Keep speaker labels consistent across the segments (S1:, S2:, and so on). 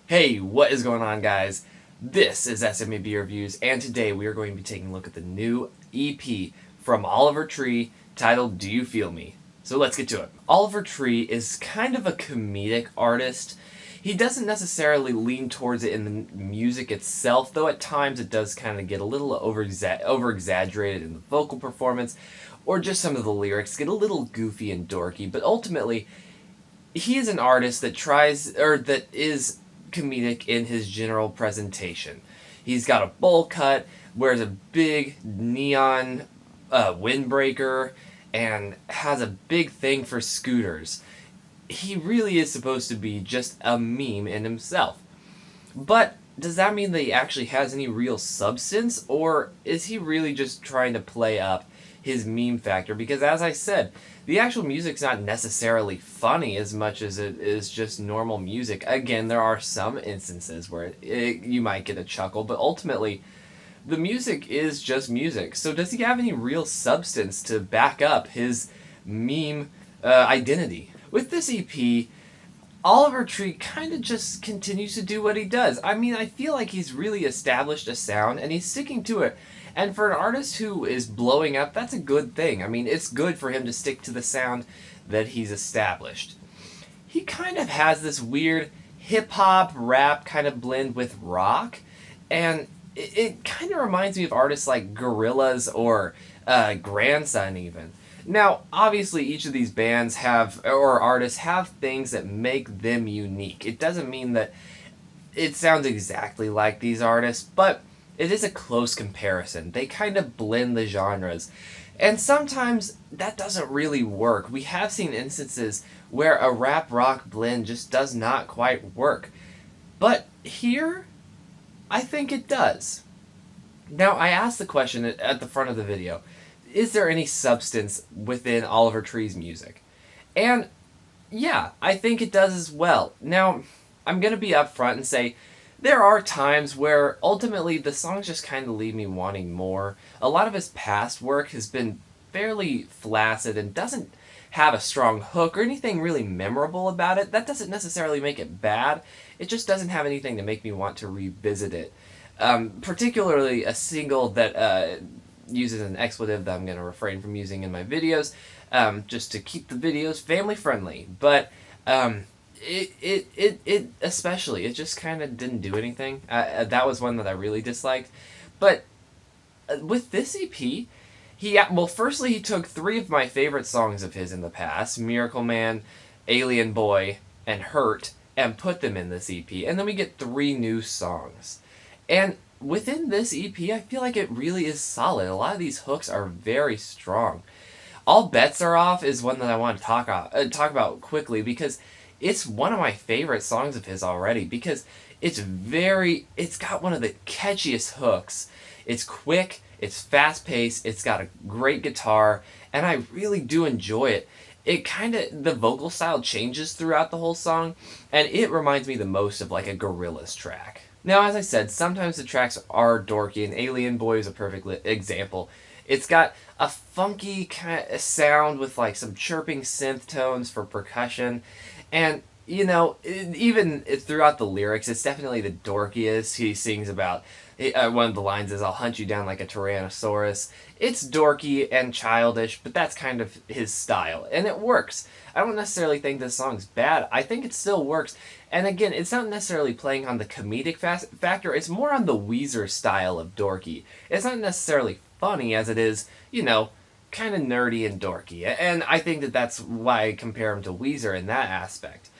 S1: Hey, what is going on, guys? This is SMAB Reviews, and today we are going to be taking a look at the new EP from Oliver Tree titled Do You Feel Me? So let's get to it. Oliver Tree is kind of a comedic artist. He doesn't necessarily lean towards it in the music itself, though at times it does kind of get a little over exaggerated in the vocal performance, or just some of the lyrics get a little goofy and dorky, but ultimately he is an artist that is comedic in his general presentation. He's got a bowl cut, wears a big neon windbreaker, and has a big thing for scooters. He really is supposed to be just a meme in himself. But does that mean that he actually has any real substance, or is he really just trying to play up his meme factor? Because as I said, the actual music's not necessarily funny as much as it is just normal music. Again, there are some instances where you might get a chuckle, but ultimately, the music is just music. So does he have any real substance to back up his meme identity? With this EP, Oliver Tree kind of just continues to do what he does. I mean, I feel like he's really established a sound and he's sticking to it. And for an artist who is blowing up, that's a good thing. I mean, it's good for him to stick to the sound that he's established. He kind of has this weird hip hop rap kind of blend with rock, and it kind of reminds me of artists like Gorillaz or Grandson, even. Now, obviously, each of these bands or artists have things that make them unique. It doesn't mean that it sounds exactly like these artists, but it is a close comparison. They kind of blend the genres. And sometimes that doesn't really work. We have seen instances where a rap rock blend just does not quite work. But here, I think it does. Now, I asked the question at the front of the video, is there any substance within Oliver Tree's music? And yeah, I think it does as well. Now, I'm going to be upfront and say there are times where ultimately the songs just kind of leave me wanting more. A lot of his past work has been fairly flaccid and doesn't have a strong hook or anything really memorable about it. That doesn't necessarily make it bad. It just doesn't have anything to make me want to revisit it. Particularly a single that uses an expletive that I'm going to refrain from using in my videos, just to keep the videos family friendly. But it especially, it just kind of didn't do anything. That was one that I really disliked. But with this EP, firstly, he took three of my favorite songs of his in the past, Miracle Man, Alien Boy, and Hurt, and put them in this EP. And then we get three new songs. And within this EP, I feel like it really is solid. A lot of these hooks are very strong. All Bets Are Off is one that I want to talk about quickly because it's one of my favorite songs of his already because it's got one of the catchiest hooks. It's quick, it's fast paced, it's got a great guitar, and I really do enjoy it. The vocal style changes throughout the whole song, and it reminds me the most of like a Gorillaz track. Now, as I said, sometimes the tracks are dorky, and Alien Boy is a perfect example. It's got a funky kind of sound with like some chirping synth tones for percussion, and even throughout the lyrics, it's definitely the dorkiest. He sings about one of the lines is "I'll hunt you down like a Tyrannosaurus." It's dorky and childish, but that's kind of his style, and it works. I don't necessarily think this song's bad. I think it still works. And again, it's not necessarily playing on the comedic factor. It's more on the Weezer style of dorky. It's not necessarily funny as it is, kind of nerdy and dorky. And I think that that's why I compare him to Weezer in that aspect.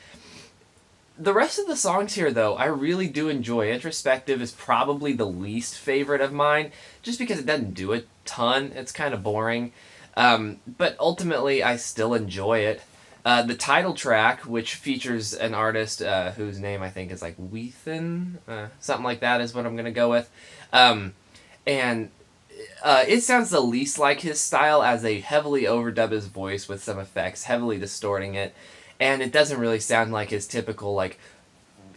S1: The rest of the songs here, though, I really do enjoy. Introspective is probably the least favorite of mine, just because it doesn't do a ton. It's kind of boring. But ultimately, I still enjoy it. The title track, which features an artist whose name I think is like Weethan, something like that is what I'm going to go with. And it sounds the least like his style as they heavily overdub his voice with some effects, heavily distorting it. And it doesn't really sound like his typical, like,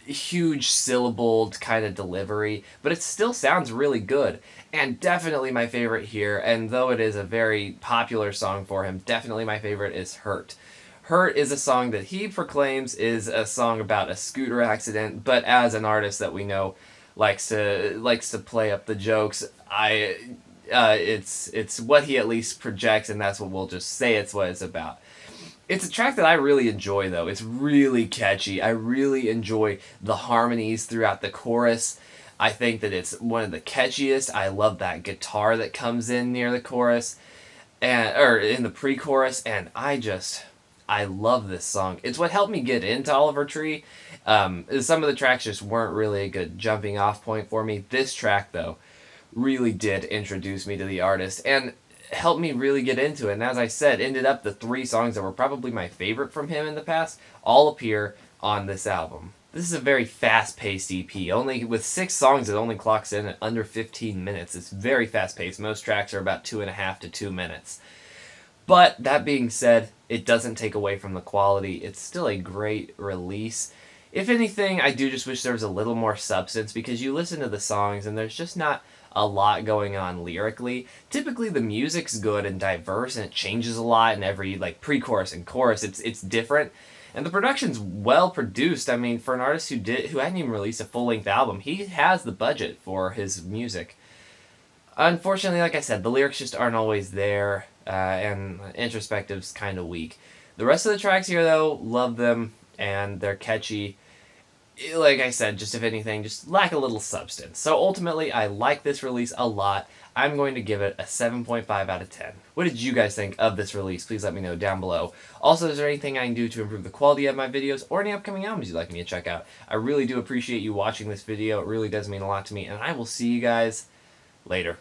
S1: huge syllabled kind of delivery, but it still sounds really good. And definitely my favorite here, and though it is a very popular song for him, definitely my favorite is Hurt. Hurt is a song that he proclaims is a song about a scooter accident, but as an artist that we know likes to play up the jokes, it's what he at least projects, and that's what we'll just say it's what it's about. It's a track that I really enjoy, though. It's really catchy. I really enjoy the harmonies throughout the chorus. I think that it's one of the catchiest. I love that guitar that comes in near the chorus, or in the pre-chorus, and I love this song. It's what helped me get into Oliver Tree. Some of the tracks just weren't really a good jumping off point for me. This track, though, really did introduce me to the artist and helped me really get into it. And as I said, ended up the 3 songs that were probably my favorite from him in the past all appear on this album. This is a very fast-paced EP. Only with 6 songs, it only clocks in at under 15 minutes. It's very fast-paced. Most tracks are about 2.5 to 2 minutes. But that being said, it doesn't take away from the quality. It's still a great release. If anything, I do just wish there was a little more substance, because you listen to the songs and there's just not a lot going on lyrically. Typically the music's good and diverse and it changes a lot in every pre-chorus and chorus. It's different. And the production's well produced. I mean, for an artist who hadn't even released a full-length album, he has the budget for his music. Unfortunately, like I said, the lyrics just aren't always there, and Introspective's kind of weak. The rest of the tracks here, though, love them, and they're catchy. Like I said, just if anything, just lack a little substance. So ultimately, I like this release a lot. I'm going to give it a 7.5 out of 10. What did you guys think of this release? Please let me know down below. Also, is there anything I can do to improve the quality of my videos or any upcoming albums you'd like me to check out? I really do appreciate you watching this video. It really does mean a lot to me, and I will see you guys later.